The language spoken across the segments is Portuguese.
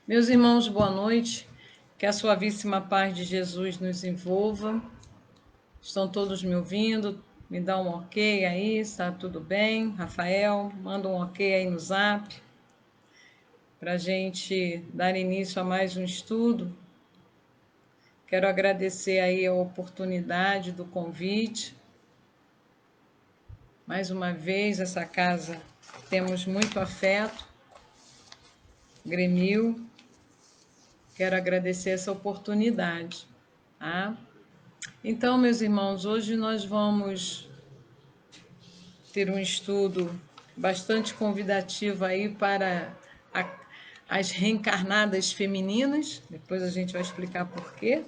Meus irmãos, boa noite. Que a suavíssima paz de Jesus nos envolva. Estão todos me ouvindo? Me dá um ok aí, está tudo bem? Rafael, manda um ok aí no zap para a gente dar início a mais um estudo. Quero agradecer aí a oportunidade do convite. Mais uma vez, essa casa temos muito afeto, Grêmio. Quero agradecer essa oportunidade, tá? Então, meus irmãos, hoje nós vamos ter um estudo bastante convidativo aí para as reencarnadas femininas, depois a gente vai explicar por quê.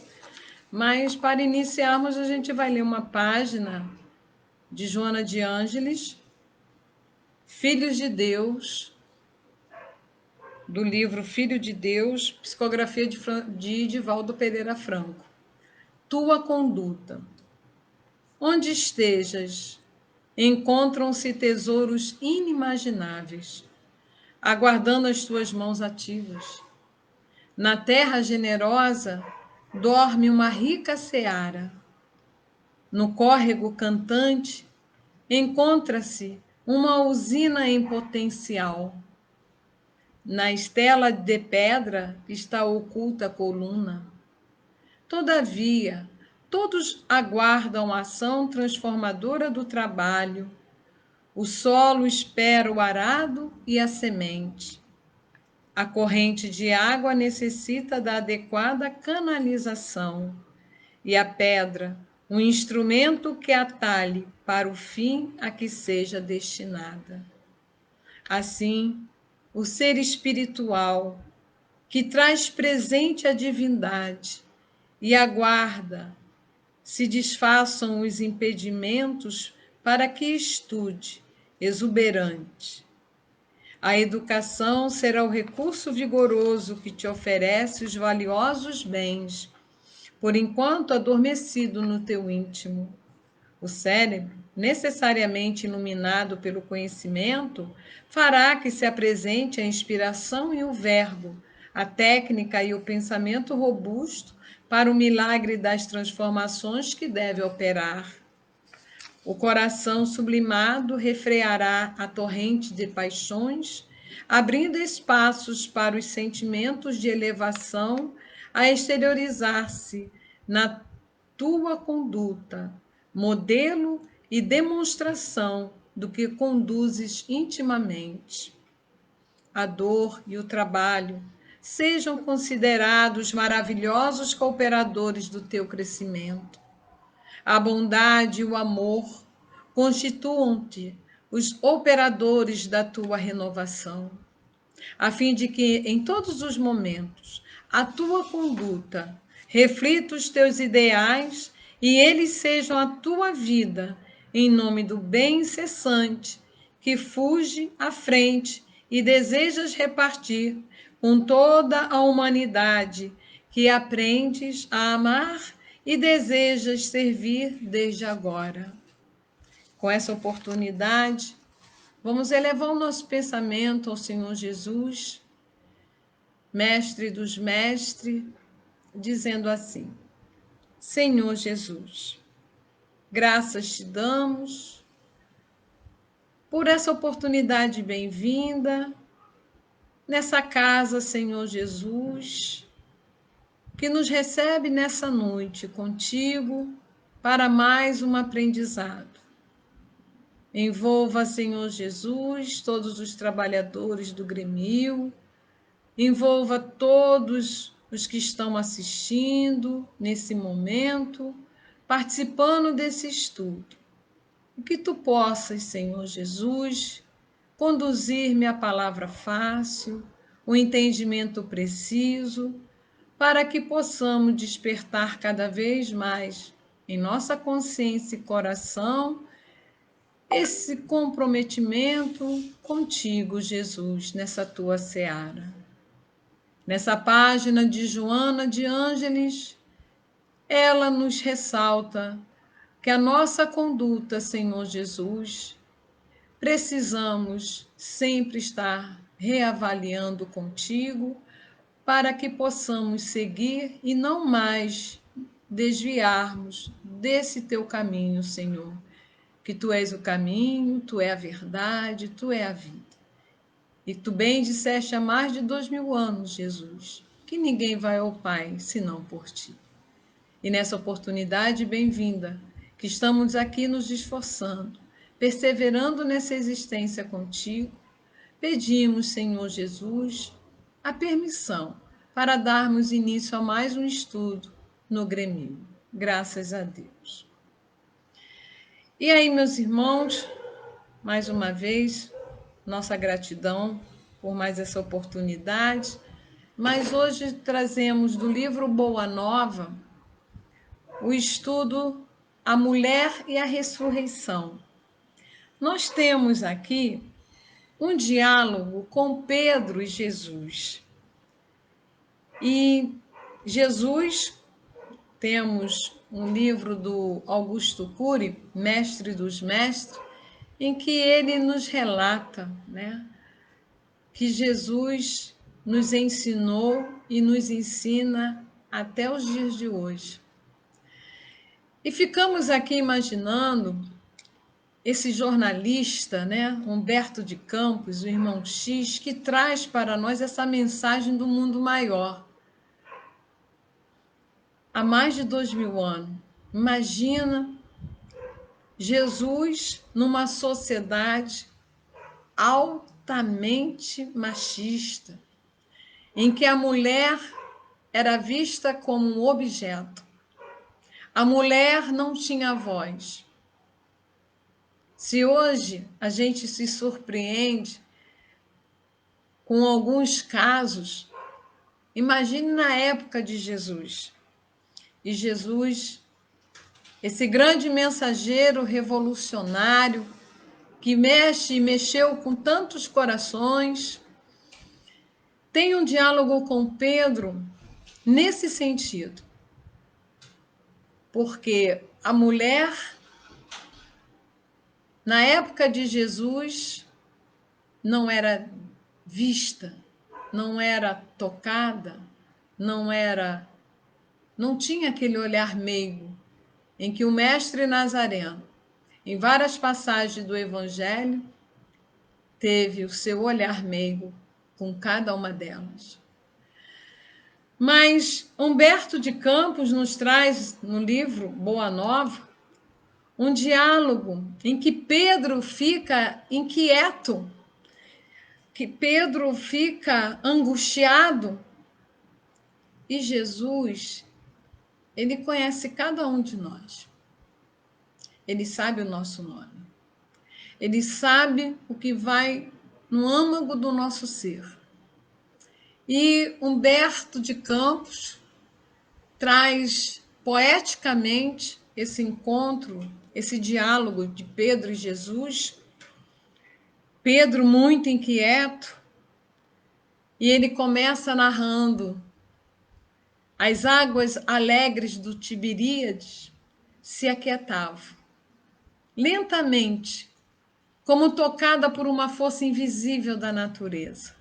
Mas para iniciarmos, a gente vai ler uma página de Joana de Ângeles, Filhos de Deus, do livro Filho de Deus, psicografia de Divaldo Pereira Franco. Tua conduta. Onde estejas, encontram-se tesouros inimagináveis, aguardando as tuas mãos ativas. Na terra generosa dorme uma rica seara. No córrego cantante encontra-se uma usina em potencial. Na estela de pedra está oculta a coluna. Todavia, todos aguardam a ação transformadora do trabalho. O solo espera o arado e a semente. A corrente de água necessita da adequada canalização e a pedra, um instrumento que atalhe para o fim a que seja destinada. Assim, o ser espiritual, que traz presente a divindade e aguarda se desfaçam os impedimentos para que estude, exuberante. A educação será o recurso vigoroso que te oferece os valiosos bens, por enquanto adormecido no teu íntimo. O cérebro, necessariamente iluminado pelo conhecimento, fará que se apresente a inspiração e o verbo, a técnica e o pensamento robusto para o milagre das transformações que deve operar. O coração sublimado refreará a torrente de paixões, abrindo espaços para os sentimentos de elevação a exteriorizar-se na tua conduta, modelo e demonstração do que conduzes intimamente. A dor e o trabalho sejam considerados maravilhosos cooperadores do teu crescimento. A bondade e o amor constituam-te os operadores da tua renovação, a fim de que, em todos os momentos, a tua conduta reflita os teus ideais e eles sejam a tua vida, em nome do bem incessante que fuge à frente e desejas repartir com toda a humanidade que aprendes a amar e desejas servir desde agora. Com essa oportunidade, vamos elevar o nosso pensamento ao Senhor Jesus, Mestre dos Mestres, dizendo assim: Senhor Jesus, graças te damos por essa oportunidade bem-vinda nessa casa, Senhor Jesus, que nos recebe nessa noite contigo para mais um aprendizado. Envolva, Senhor Jesus, todos os trabalhadores do Grêmio, envolva todos os que estão assistindo nesse momento, participando desse estudo. E que tu possas, Senhor Jesus, conduzir-me à palavra fácil, o entendimento preciso, para que possamos despertar cada vez mais em nossa consciência e coração esse comprometimento contigo, Jesus, nessa tua seara. Nessa página de Joana de Ângeles, ela nos ressalta que a nossa conduta, Senhor Jesus, precisamos sempre estar reavaliando contigo para que possamos seguir e não mais desviarmos desse teu caminho, Senhor. Que tu és o caminho, tu é a verdade, tu é a vida. E tu bem disseste há mais de 2000 anos, Jesus, que ninguém vai ao Pai senão por ti. E nessa oportunidade, bem-vinda, que estamos aqui nos esforçando, perseverando nessa existência contigo, pedimos, Senhor Jesus, a permissão para darmos início a mais um estudo no Grêmio. Graças a Deus. E aí, meus irmãos, mais uma vez, nossa gratidão por mais essa oportunidade. Mas hoje trazemos do livro Boa Nova o estudo A Mulher e a Ressurreição. Nós temos aqui um diálogo com Pedro e Jesus. E Jesus, temos um livro do Augusto Cury, Mestre dos Mestres, em que ele nos relata, né, que Jesus nos ensinou e nos ensina até os dias de hoje. E ficamos aqui imaginando esse jornalista, né, Humberto de Campos, o irmão X, que traz para nós essa mensagem do mundo maior. Há mais de 2000 anos. Imagina Jesus numa sociedade altamente machista, em que a mulher era vista como um objeto. A mulher não tinha voz. Se hoje a gente se surpreende com alguns casos, imagine na época de Jesus. E Jesus, esse grande mensageiro revolucionário, que mexe e mexeu com tantos corações, tem um diálogo com Pedro nesse sentido. Porque a mulher, na época de Jesus, não era vista, não era tocada, não tinha aquele olhar meigo em que o mestre Nazareno, em várias passagens do Evangelho, teve o seu olhar meigo com cada uma delas. Mas Humberto de Campos nos traz no livro Boa Nova um diálogo em que Pedro fica inquieto, que Pedro fica angustiado, e Jesus, ele conhece cada um de nós. Ele sabe o nosso nome. Ele sabe o que vai no âmago do nosso ser. E Humberto de Campos traz poeticamente esse encontro, esse diálogo de Pedro e Jesus. Pedro muito inquieto, e ele começa narrando: as águas alegres do Tiberíades se aquietavam, lentamente, como tocada por uma força invisível da natureza.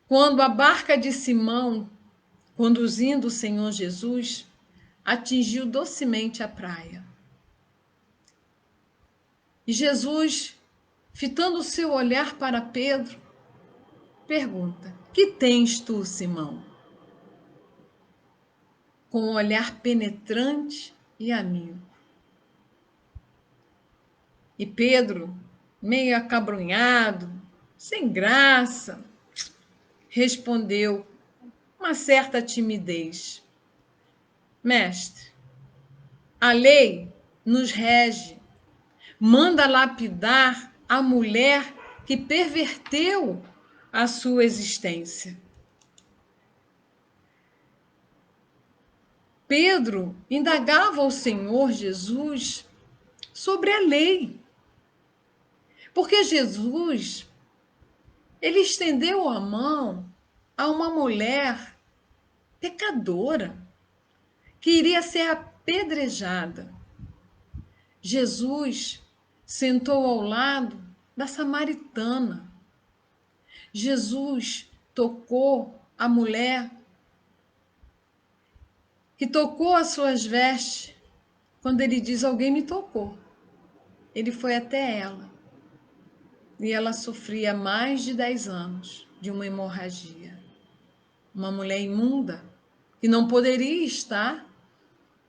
Quando a barca de Simão, conduzindo o Senhor Jesus, atingiu docemente a praia. E Jesus, fitando o seu olhar para Pedro, pergunta: que tens tu, Simão? Com um olhar penetrante e amigo. E Pedro, meio acabrunhado, sem graça, respondeu uma certa timidez: mestre, a lei nos rege, manda lapidar a mulher que perverteu a sua existência. Pedro indagava ao Senhor Jesus sobre a lei, porque Jesus, ele estendeu a mão a uma mulher pecadora que iria ser apedrejada. Jesus sentou ao lado da samaritana. Jesus tocou a mulher que tocou as suas vestes. Quando ele diz alguém me tocou, ele foi até ela. E ela sofria mais de 10 anos de uma hemorragia. Uma mulher imunda, que não poderia estar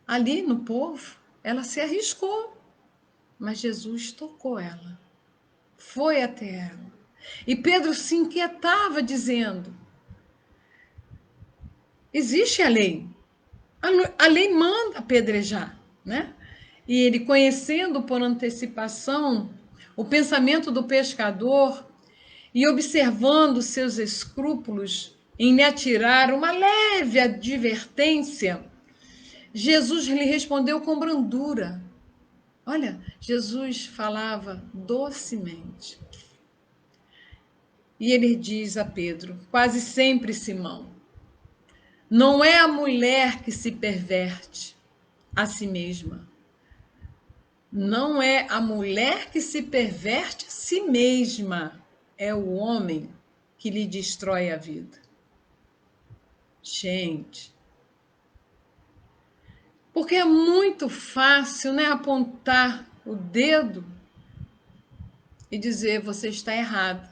ali no povo. Ela se arriscou, mas Jesus tocou ela, foi até ela. E Pedro se inquietava, dizendo: existe a lei. A lei manda apedrejar, né? E ele, conhecendo por antecipação o pensamento do pescador e observando seus escrúpulos em lhe atirar uma leve advertência, Jesus lhe respondeu com brandura. Olha, Jesus falava docemente. E ele diz a Pedro, quase sempre, Simão, não é a mulher que se perverte a si mesma. Não é a mulher que se perverte a si mesma. É o homem que lhe destrói a vida. Gente, porque é muito fácil, né, apontar o dedo e dizer você está errado.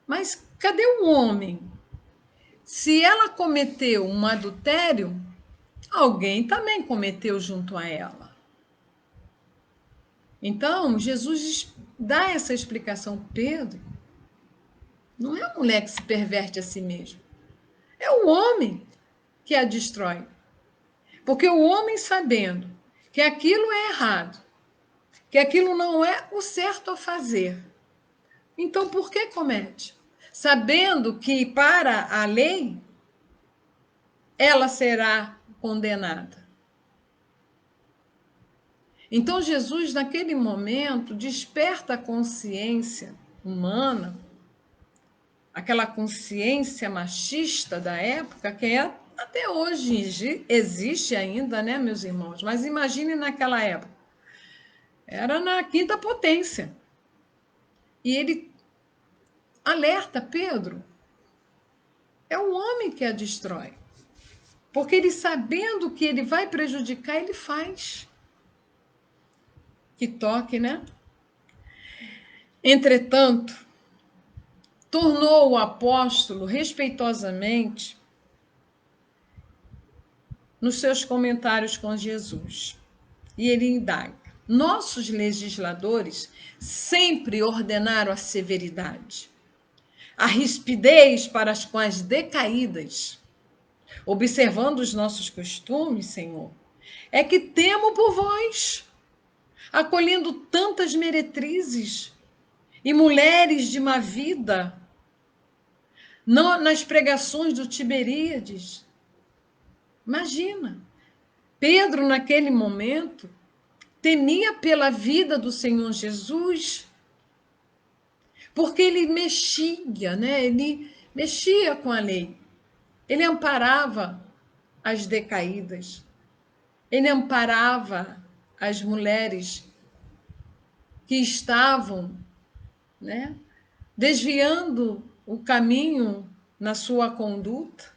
Mas cadê o homem? Se ela cometeu um adultério, alguém também cometeu junto a ela. Então, Jesus dá essa explicação. Pedro, não é a mulher que se perverte a si mesma, é o homem que a destrói. Porque o homem, sabendo que aquilo é errado, que aquilo não é o certo a fazer, então por que comete? Sabendo que para a lei ela será condenada. Então Jesus, naquele momento, desperta a consciência humana, aquela consciência machista da época, que é, até hoje existe ainda, né, meus irmãos? Mas imagine naquela época. Era na quinta potência. E ele alerta Pedro. É o homem que a destrói. Porque ele, sabendo que ele vai prejudicar, ele faz. Que toque, né? Entretanto, tornou o apóstolo respeitosamente nos seus comentários com Jesus. E ele indaga: nossos legisladores sempre ordenaram a severidade, a rispidez para com as decaídas. Observando os nossos costumes, Senhor, é que temo por vós, acolhendo tantas meretrizes e mulheres de má vida, não nas pregações do Tiberíades. Imagina, Pedro, naquele momento, temia pela vida do Senhor Jesus, porque ele mexia, né? Ele mexia com a lei, ele amparava as decaídas, ele amparava as mulheres que estavam, né, desviando o caminho na sua conduta.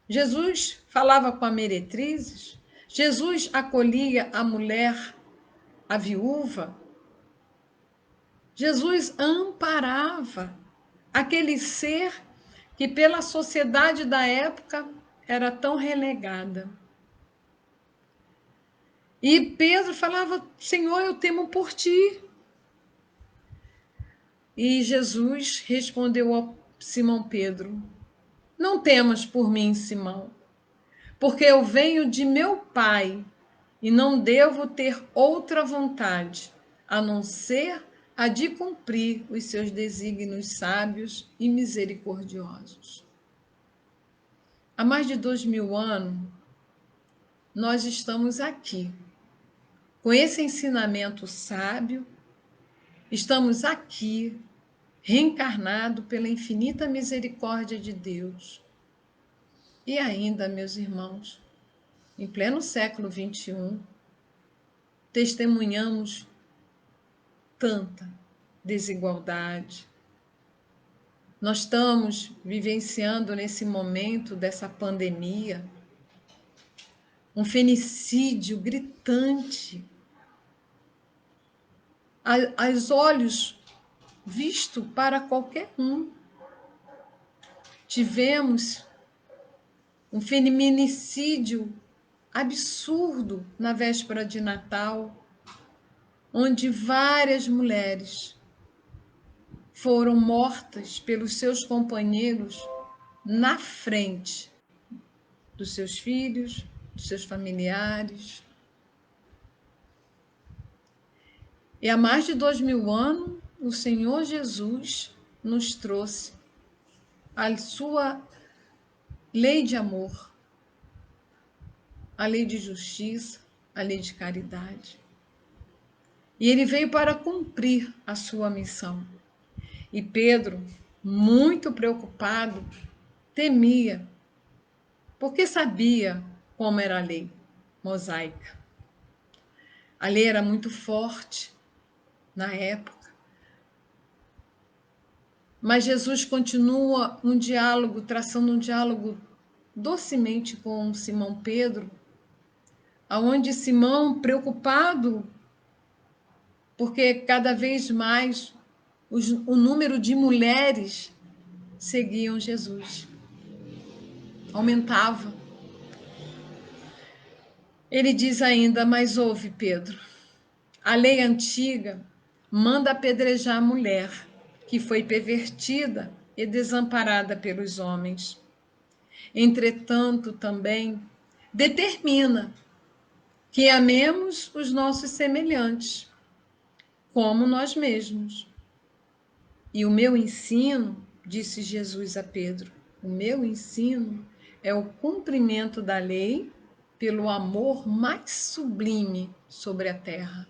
Jesus falava com a meretrizes, Jesus acolhia a mulher, a viúva, Jesus amparava aquele ser que pela sociedade da época era tão relegada. E Pedro falava: Senhor, eu temo por ti. E Jesus respondeu a Simão Pedro: não temas por mim, Simão, porque eu venho de meu Pai e não devo ter outra vontade a não ser a de cumprir os seus desígnios sábios e misericordiosos. Há mais de 2000 anos, nós estamos aqui, com esse ensinamento sábio, estamos aqui, reencarnado pela infinita misericórdia de Deus. E ainda, meus irmãos, em pleno século XXI, testemunhamos tanta desigualdade, Nós estamos vivenciando nesse momento dessa pandemia um feminicídio gritante, aos olhos visto para qualquer um. Tivemos um feminicídio absurdo na véspera de Natal, onde várias mulheres foram mortas pelos seus companheiros na frente dos seus filhos, dos seus familiares. E há mais de 2000 anos, o Senhor Jesus nos trouxe a sua lei de amor, a lei de justiça, a lei de caridade. E ele veio para cumprir a sua missão. E Pedro, muito preocupado, temia, porque sabia como era a lei mosaica. A lei era muito forte na época. Mas Jesus continua um diálogo, traçando um diálogo docemente com Simão Pedro, aonde Simão, preocupado, porque cada vez mais o número de mulheres seguiam Jesus, aumentava. Ele diz ainda, mas ouve, Pedro, a lei antiga manda apedrejar a mulher que foi pervertida e desamparada pelos homens. Entretanto, também determina que amemos os nossos semelhantes, como nós mesmos. E o meu ensino, disse Jesus a Pedro, o meu ensino é o cumprimento da lei pelo amor mais sublime sobre a terra.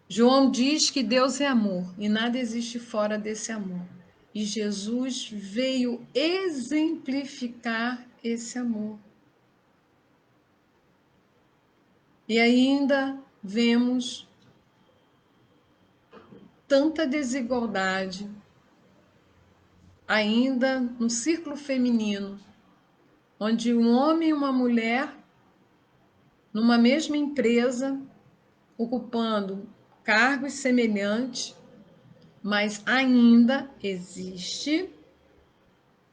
João diz que Deus é amor e nada existe fora desse amor. E Jesus veio exemplificar esse amor. E ainda vemos tanta desigualdade, ainda no círculo feminino, onde um homem e uma mulher, numa mesma empresa, ocupando cargos semelhantes, mas ainda existe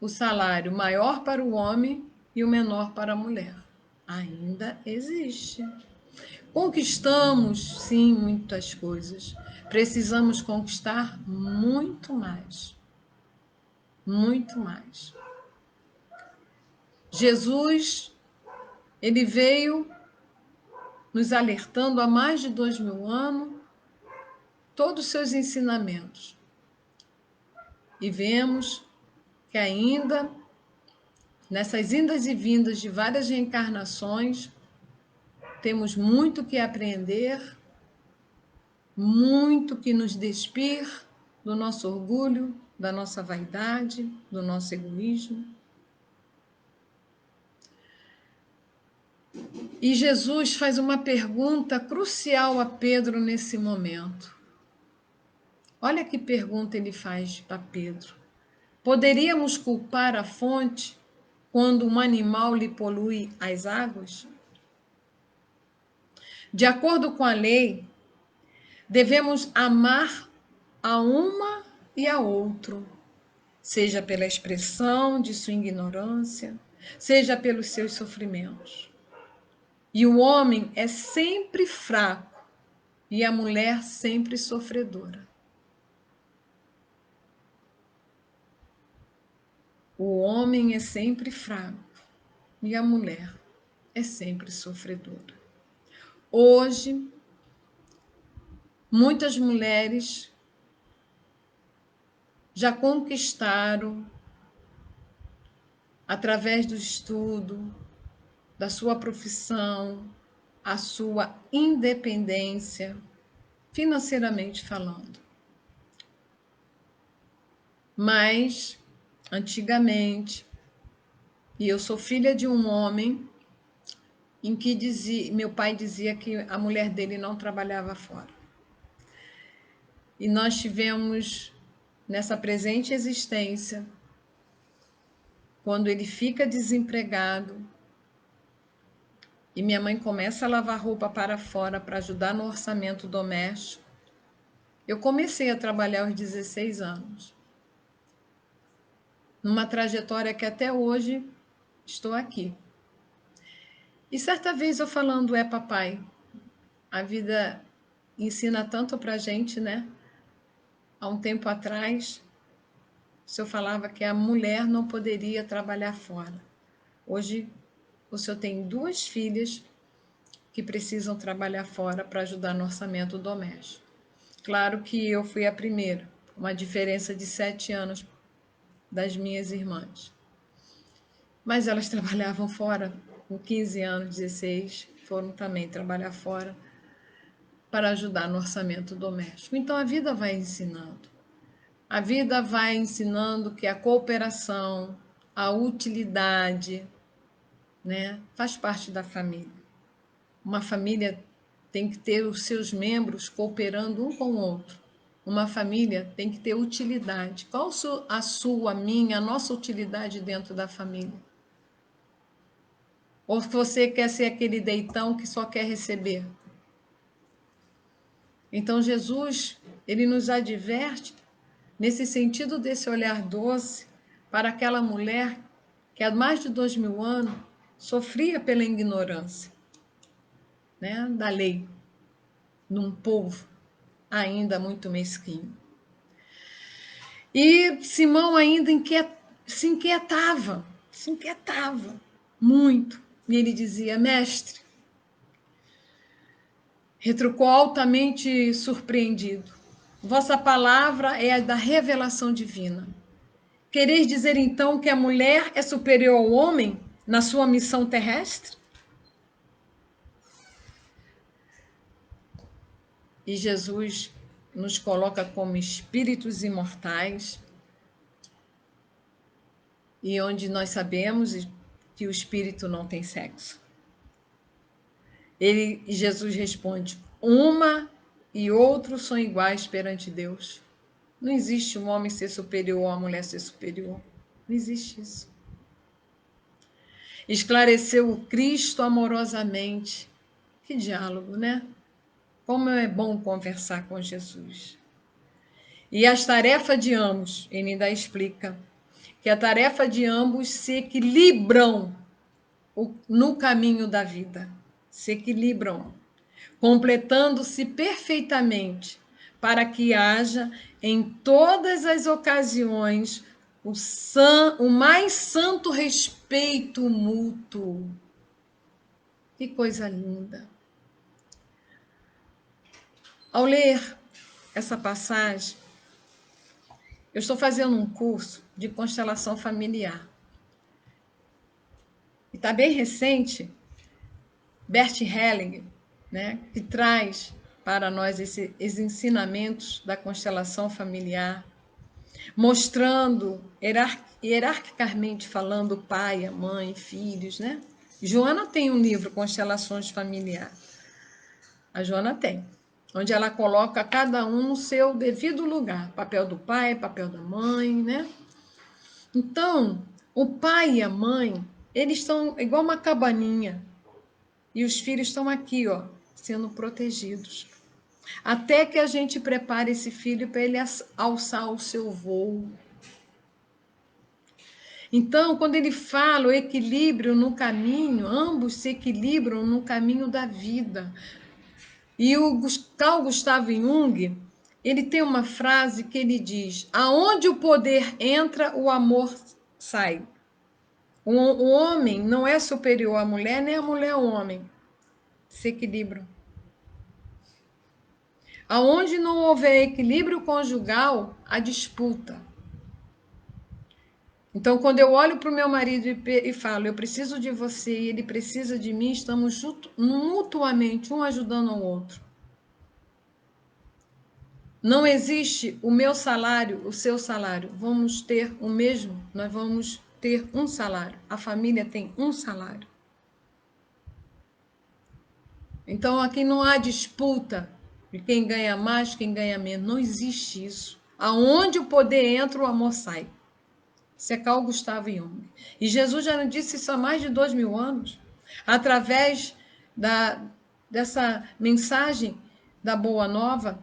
o salário maior para o homem e o menor para a mulher. Ainda existe. Conquistamos, sim, muitas coisas. Precisamos conquistar muito mais. Muito mais. Jesus, ele veio nos alertando há mais de 2000 anos, todos os seus ensinamentos. E vemos que ainda, nessas indas e vindas de várias reencarnações, temos muito que aprender, muito que nos despir do nosso orgulho, da nossa vaidade, do nosso egoísmo. E Jesus faz uma pergunta crucial a Pedro nesse momento. Olha que pergunta ele faz para Pedro. Poderíamos culpar a fonte quando um animal lhe polui as águas? De acordo com a lei, devemos amar a uma e a outro, seja pela expressão de sua ignorância, seja pelos seus sofrimentos. E o homem é sempre fraco e a mulher sempre sofredora. O homem é sempre fraco e a mulher é sempre sofredora. Hoje, muitas mulheres já conquistaram, através do estudo, da sua profissão, a sua independência, financeiramente falando. Mas, antigamente, e eu sou filha de um homem em que meu pai dizia que a mulher dele não trabalhava fora. E nós tivemos nessa presente existência, quando ele fica desempregado e minha mãe começa a lavar roupa para fora para ajudar no orçamento doméstico, eu comecei a trabalhar aos 16 anos. Numa trajetória que até hoje estou aqui. E certa vez eu falando, papai, a vida ensina tanto pra gente, né? Há um tempo atrás, o senhor falava que a mulher não poderia trabalhar fora. Hoje, o senhor tem 2 filhas que precisam trabalhar fora para ajudar no orçamento doméstico. Claro que eu fui a primeira, uma diferença de 7 anos das minhas irmãs. Mas elas trabalhavam fora, com 15 anos, 16, foram também trabalhar fora para ajudar no orçamento doméstico. Então a vida vai ensinando. A vida vai ensinando que a cooperação, a utilidade, né, faz parte da família. Uma família tem que ter os seus membros cooperando um com o outro. Uma família tem que ter utilidade. Qual a sua, a minha, a nossa utilidade dentro da família? Ou você quer ser aquele deitão que só quer receber? Então Jesus, ele nos adverte nesse sentido desse olhar doce para aquela mulher que há mais de 2000 anos sofria pela ignorância, né, da lei, num povo ainda muito mesquinho. E Simão ainda se inquietava muito. E ele dizia, mestre, retrucou altamente surpreendido, vossa palavra é a da revelação divina. Quereis dizer então que a mulher é superior ao homem na sua missão terrestre? E Jesus nos coloca como espíritos imortais, e onde nós sabemos que o espírito não tem sexo. Jesus responde, uma e outro são iguais perante Deus. Não existe um homem ser superior ou a mulher ser superior. Não existe isso. Esclareceu o Cristo amorosamente. Que diálogo, né? Como é bom conversar com Jesus. E as tarefas de ambos, ele ainda explica, que a tarefa de ambos se equilibram no caminho da vida. Se equilibram, completando-se perfeitamente, para que haja em todas as ocasiões o mais santo respeito mútuo. Que coisa linda! Ao ler essa passagem, eu estou fazendo um curso de constelação familiar. E está bem recente, Bert Hellinger, né, que traz para nós esses ensinamentos da constelação familiar, mostrando hierarquicamente falando o pai, a mãe, filhos, né? Joana tem um livro, Constelações Familiar. A Joana tem, onde ela coloca cada um no seu devido lugar, papel do pai, papel da mãe, né? Então, o pai e a mãe, eles estão igual uma cabaninha, e os filhos estão aqui, ó, sendo protegidos. Até que a gente prepare esse filho para ele alçar o seu voo. Então, quando ele fala o equilíbrio no caminho, ambos se equilibram no caminho da vida. E o Carl Gustav Jung, ele tem uma frase que ele diz, aonde o poder entra, o amor sai. O homem não é superior à mulher, nem a mulher ao homem. Se equilibram. Aonde não houver equilíbrio conjugal, há disputa. Então, quando eu olho para o meu marido e falo, eu preciso de você e ele precisa de mim, estamos mutuamente, um ajudando ao outro. Não existe o meu salário, o seu salário. Vamos ter o mesmo, nós vamos ter um salário. A família tem um salário. Então, aqui não há disputa de quem ganha mais, quem ganha menos. Não existe isso. Aonde o poder entra, o amor sai. Isso é Carl Gustavo Jung. E Jesus já não disse isso há mais de 2000 anos, através dessa mensagem da Boa Nova,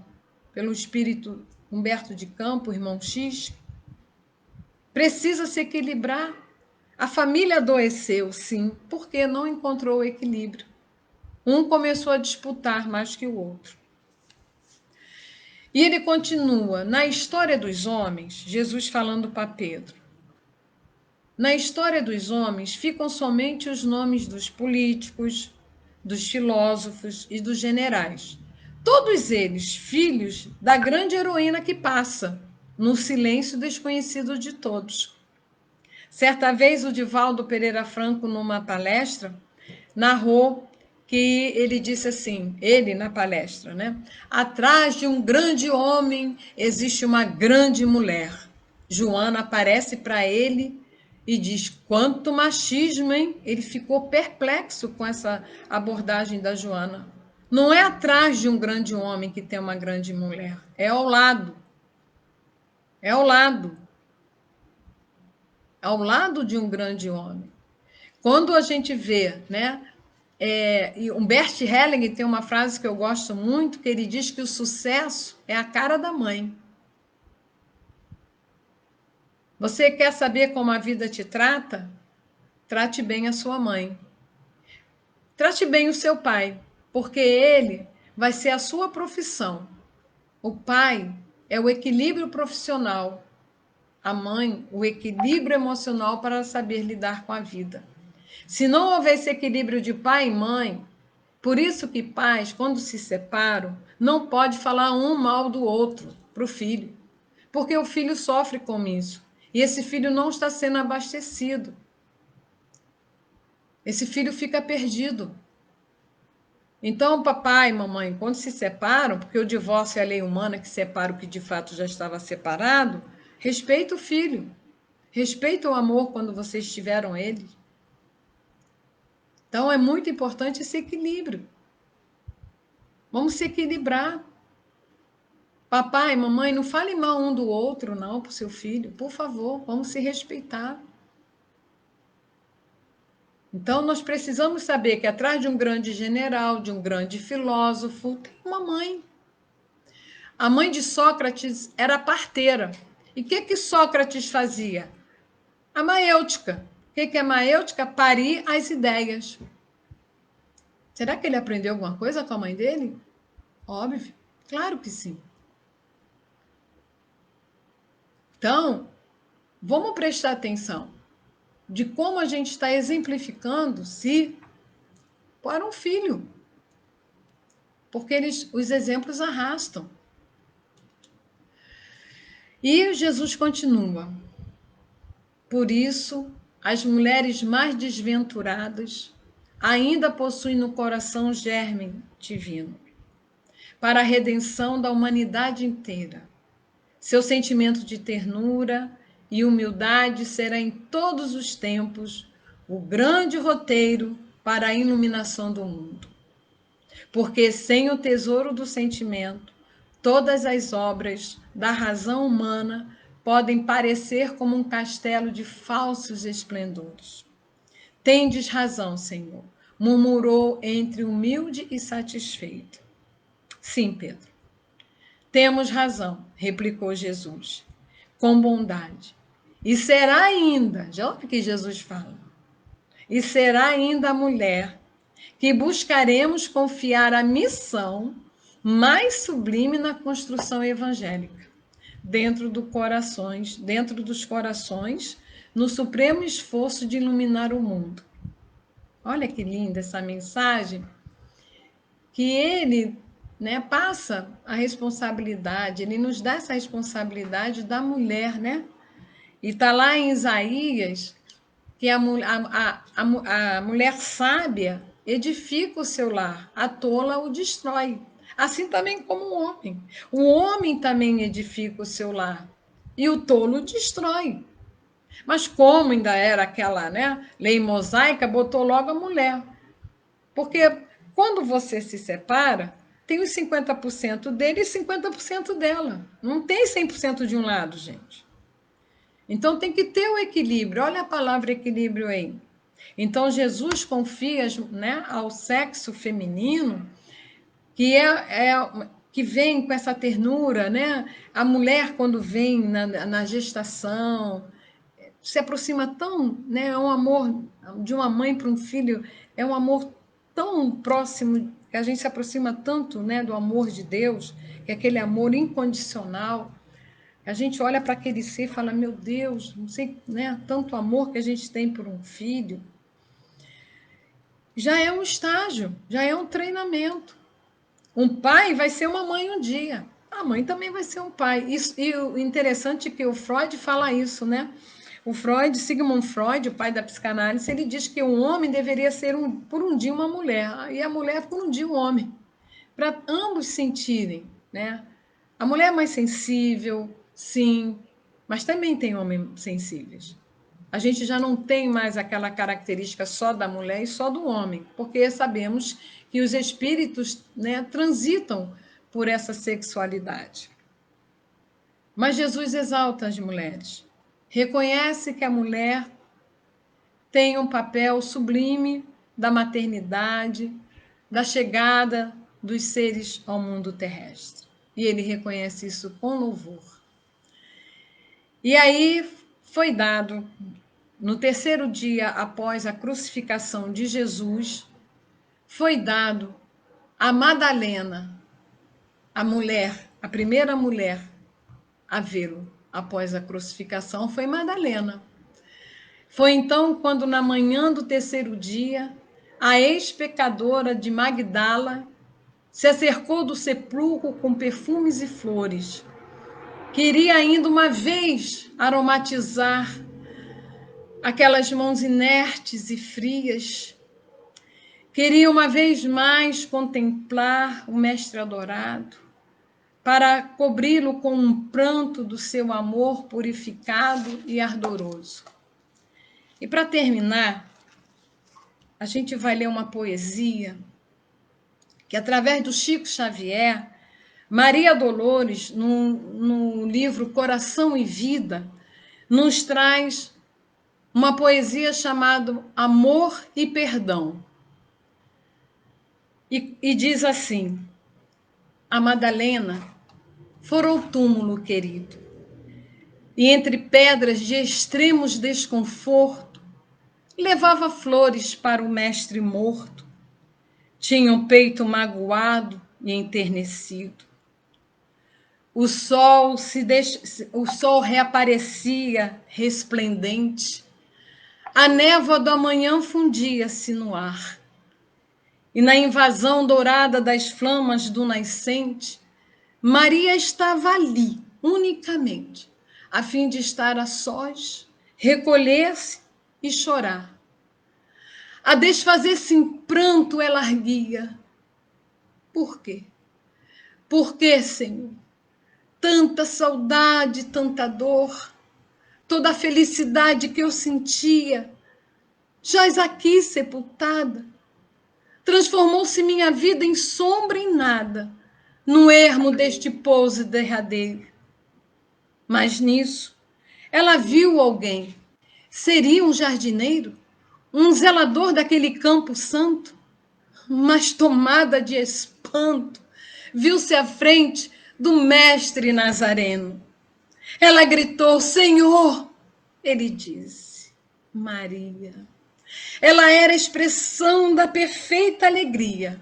pelo espírito Humberto de Campos, irmão X. Precisa se equilibrar. A família adoeceu, sim, porque não encontrou o equilíbrio. Um começou a disputar mais que o outro. E ele continua, na história dos homens, Jesus falando para Pedro, na história dos homens ficam somente os nomes dos políticos, dos filósofos e dos generais. Todos eles filhos da grande heroína que passa, no silêncio desconhecido de todos. Certa vez, o Divaldo Pereira Franco, numa palestra, narrou que ele disse assim, ele na palestra, né? Atrás de um grande homem existe uma grande mulher. Joana aparece para ele e diz, quanto machismo, hein? Ele ficou perplexo com essa abordagem da Joana. Não é atrás de um grande homem que tem uma grande mulher, é ao lado. É ao lado. Ao lado de um grande homem. Quando a gente vê, né? E Humbert Helling tem uma frase que eu gosto muito, que ele diz que o sucesso é a cara da mãe. Você quer saber como a vida te trata? Trate bem a sua mãe. Trate bem o seu pai, porque ele vai ser a sua profissão. O pai é o equilíbrio profissional. A mãe, o equilíbrio emocional para saber lidar com a vida. Se não houver esse equilíbrio de pai e mãe, por isso que pais, quando se separam, não pode falar um mal do outro para o filho, porque o filho sofre com isso. E esse filho não está sendo abastecido. Esse filho fica perdido. Então, papai e mamãe, quando se separam, porque o divórcio é a lei humana que separa o que de fato já estava separado, respeita o filho. Respeita o amor quando vocês tiveram ele. Então, é muito importante esse equilíbrio. Vamos se equilibrar. Papai, mamãe, não fale mal um do outro, não, para o seu filho. Por favor, vamos se respeitar. Então, nós precisamos saber que atrás de um grande general, de um grande filósofo, tem uma mãe. A mãe de Sócrates era parteira. E o que Sócrates fazia? A maêutica. O que é maêutica? Parir as ideias. Será que ele aprendeu alguma coisa com a mãe dele? Óbvio, claro que sim. Então, vamos prestar atenção de como a gente está exemplificando-se para um filho. Porque os exemplos arrastam. E Jesus continua. Por isso, as mulheres mais desventuradas ainda possuem no coração o germe divino, para a redenção da humanidade inteira. Seu sentimento de ternura e humildade será em todos os tempos o grande roteiro para a iluminação do mundo. Porque sem o tesouro do sentimento, todas as obras da razão humana podem parecer como um castelo de falsos esplendores. Tendes razão, Senhor, murmurou entre humilde e satisfeito. Sim, Pedro. Temos razão, replicou Jesus, com bondade. E será ainda, já ouve o que Jesus fala, e será ainda a mulher que buscaremos confiar a missão mais sublime na construção evangélica, dentro dos corações, no supremo esforço de iluminar o mundo. Olha que linda essa mensagem, que ele, né, passa a responsabilidade, ele nos dá essa responsabilidade da mulher, né? E está lá em Isaías que a mulher sábia edifica o seu lar, a tola o destrói. Assim também como o homem. O homem também edifica o seu lar e o tolo destrói. Mas como ainda era aquela, né, lei mosaica, botou logo a mulher. Porque quando você se separa, tem os 50% dele e 50% dela. Não tem 100% de um lado, gente. Então tem que ter o equilíbrio. Olha a palavra equilíbrio aí. Então Jesus confia, né, ao sexo feminino, que vem com essa ternura, né? A mulher quando vem na gestação se aproxima tão, né? É um amor de uma mãe para um filho, é um amor tão próximo que a gente se aproxima tanto, né, do amor de Deus, que é aquele amor incondicional. A gente olha para aquele ser e fala, meu Deus, não sei, né, tanto amor que a gente tem por um filho. Já é um estágio, já é um treinamento. Um pai vai ser uma mãe um dia. A mãe também vai ser um pai. Isso, e o interessante é que o Freud fala isso, né? O Freud, Sigmund Freud, o pai da psicanálise, ele diz que um homem deveria ser por um dia uma mulher e a mulher por um dia um homem, para ambos sentirem, né? A mulher é mais sensível, sim, mas também tem homens sensíveis. A gente já não tem mais aquela característica só da mulher e só do homem, porque sabemos que os espíritos, né, transitam por essa sexualidade. Mas Jesus exalta as mulheres. Reconhece que a mulher tem um papel sublime da maternidade, da chegada dos seres ao mundo terrestre. E ele reconhece isso com louvor. E aí foi dado, no terceiro dia após a crucificação de Jesus, foi dado a Madalena, a mulher, a primeira mulher a vê-lo após a crucificação foi Madalena. Foi então quando, na manhã do terceiro dia, a ex-pecadora de Magdala se acercou do sepulcro com perfumes e flores. Queria ainda uma vez aromatizar aquelas mãos inertes e frias. Queria uma vez mais contemplar o Mestre adorado, para cobri-lo com um pranto do seu amor purificado e ardoroso. E para terminar, a gente vai ler uma poesia que, através do Chico Xavier, Maria Dolores, no livro Coração e Vida, nos traz uma poesia chamada Amor e Perdão. E diz assim: a Madalena fora o túmulo querido, e entre pedras de extremos desconforto, levava flores para o mestre morto. Tinha o peito magoado e enternecido. O sol reaparecia resplendente. A névoa do amanhã fundia-se no ar. E na invasão dourada das flamas do nascente, Maria estava ali, unicamente, a fim de estar a sós, recolher-se e chorar. A desfazer-se em pranto ela arguia. Por quê? Por quê, Senhor? Tanta saudade, tanta dor, toda a felicidade que eu sentia, jaz aqui sepultada. Transformou-se minha vida em sombra em nada, no ermo deste pouso derradeiro. Mas nisso, ela viu alguém. Seria um jardineiro? Um zelador daquele campo santo? Mas tomada de espanto, viu-se à frente do mestre Nazareno. Ela gritou, Senhor! Ele disse, Maria. Ela era a expressão da perfeita alegria.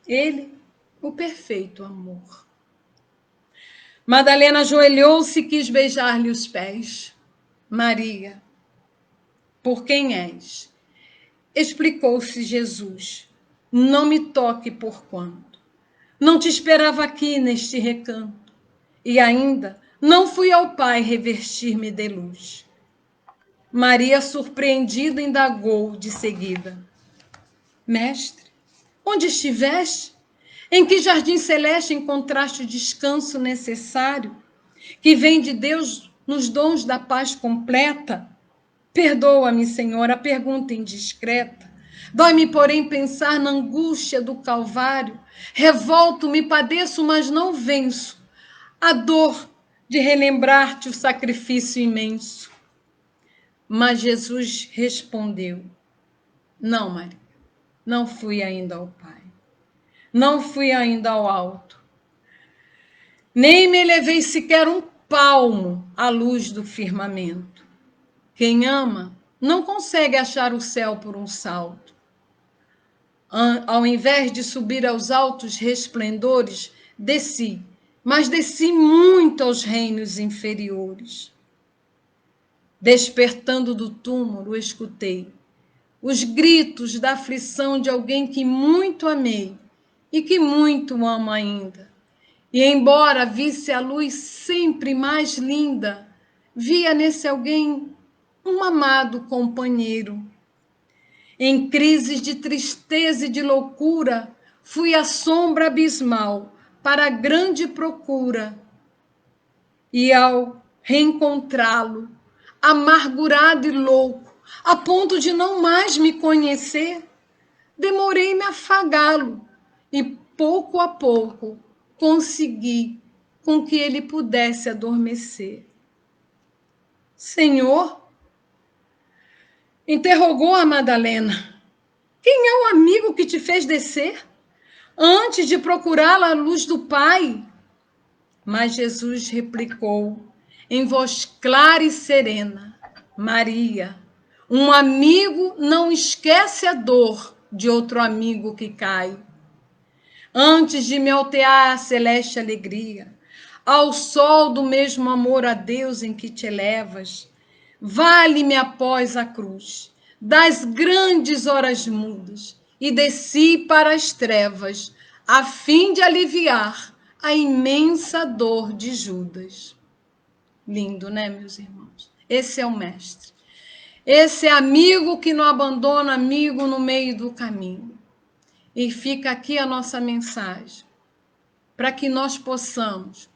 Ele, o perfeito amor. Madalena ajoelhou-se e quis beijar-lhe os pés. Maria, por quem és? Explicou-se Jesus. Não me toque por quanto. Não te esperava aqui neste recanto. E ainda não fui ao Pai revestir-me de luz. Maria, surpreendida, indagou de seguida. Mestre, onde estiveste? Em que jardim celeste encontraste o descanso necessário, que vem de Deus nos dons da paz completa? Perdoa-me, Senhor, a pergunta indiscreta, Dói-me, porém, pensar na angústia do Calvário. Revolto-me, padeço, mas não venço a dor de relembrar-te o sacrifício imenso. Mas Jesus respondeu: Não, Maria, não fui ainda ao Pai, não fui ainda ao alto, nem me elevei sequer um palmo à luz do firmamento. Quem ama não consegue achar o céu por um salto. Ao invés de subir aos altos resplendores, desci, mas desci muito aos reinos inferiores. Despertando do túmulo, escutei os gritos da aflição de alguém que muito amei e que muito amo ainda. E embora visse a luz sempre mais linda, via nesse alguém um amado companheiro. Em crises de tristeza e de loucura, fui à sombra abismal para a grande procura. E ao reencontrá-lo, amargurado e louco, a ponto de não mais me conhecer, demorei-me a afagá-lo e, pouco a pouco, consegui com que ele pudesse adormecer. Senhor, interrogou a Madalena, quem é o amigo que te fez descer antes de procurá-la à luz do Pai? Mas Jesus replicou em voz clara e serena: Maria, um amigo não esquece a dor de outro amigo que cai. Antes de me altear a celeste alegria, ao sol do mesmo amor a Deus em que te elevas, vale-me após a cruz das grandes horas mudas e desci para as trevas, a fim de aliviar a imensa dor de Judas. Lindo, né, meus irmãos? Esse é o mestre. Esse é amigo que não abandona amigo no meio do caminho. E fica aqui a nossa mensagem, para que nós possamos,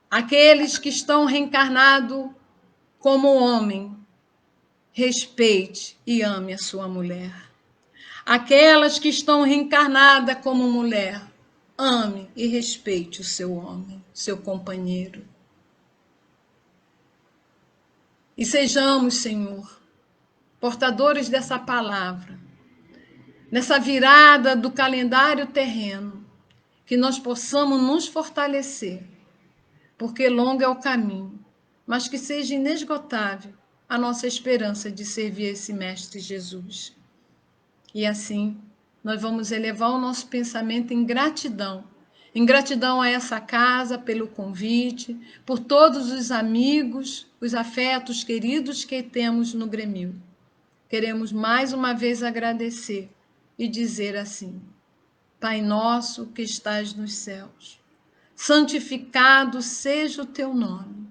aqueles que estão reencarnados como homem, respeite e ame a sua mulher. Aquelas que estão reencarnadas como mulher, ame e respeite o seu homem, seu companheiro. E sejamos, Senhor, portadores dessa palavra, nessa virada do calendário terreno, que nós possamos nos fortalecer, porque longo é o caminho, mas que seja inesgotável a nossa esperança de servir esse Mestre Jesus. E assim, nós vamos elevar o nosso pensamento em gratidão a essa casa pelo convite, por todos os amigos, os afetos queridos que temos no Grêmio. Queremos mais uma vez agradecer e dizer assim: Pai nosso que estás nos céus, santificado seja o teu nome.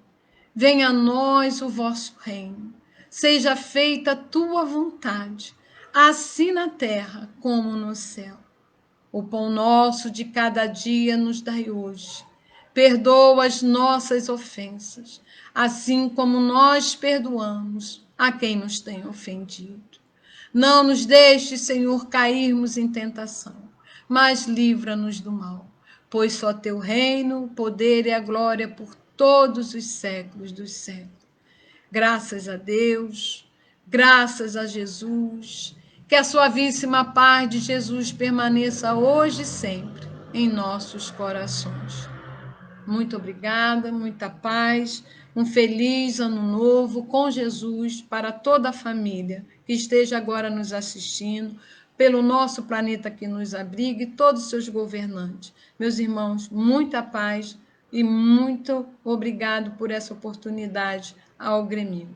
Venha a nós o vosso reino. Seja feita a tua vontade, assim na terra como no céu. O pão nosso de cada dia nos dai hoje. Perdoa as nossas ofensas, assim como nós perdoamos a quem nos tem ofendido. Não nos deixes, Senhor, cairmos em tentação, mas livra-nos do mal, pois só teu reino, o poder e a glória por todos os séculos dos séculos. Graças a Deus, graças a Jesus, que a suavíssima paz de Jesus permaneça hoje e sempre em nossos corações. Muito obrigada, muita paz, um feliz ano novo com Jesus para toda a família que esteja agora nos assistindo, pelo nosso planeta que nos abriga e todos os seus governantes. Meus irmãos, muita paz e muito obrigado por essa oportunidade ao Grêmio.